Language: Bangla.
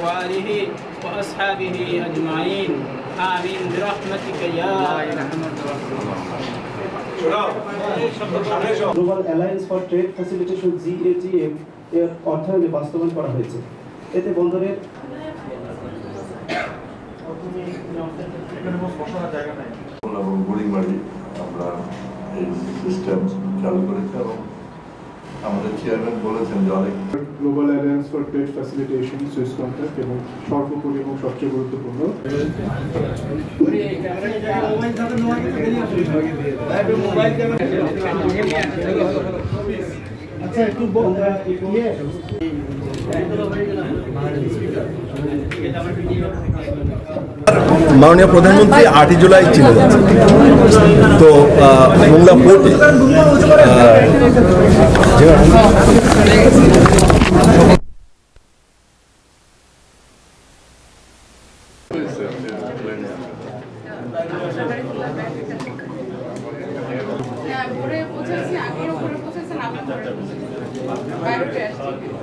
وآله وأصحابه أجمعين آمين برحمتك يا أرحم الراحمين. Global alliance for trade facilitation GATF এর অর্থায়নে বাস্তবায়ন করা হয়েছে। এতে বন্দরের বুড়িমারি আমরা এই সিস্টেম চালু করেছি এবং আমাদের চেয়ারম্যান বলেছেন যে অনেক global alliance for trade facilitation Swiss contract এবং সর্বোপরি এবং সবচেয়ে গুরুত্বপূর্ণ মাননীয় প্রধানমন্ত্রী 8 জুলাই চলে যাচ্ছে। তো মোংলা পোর্টে পৌঁছেছি, আগেও পৌঁছেছেন, আবার বাইরে আসছি।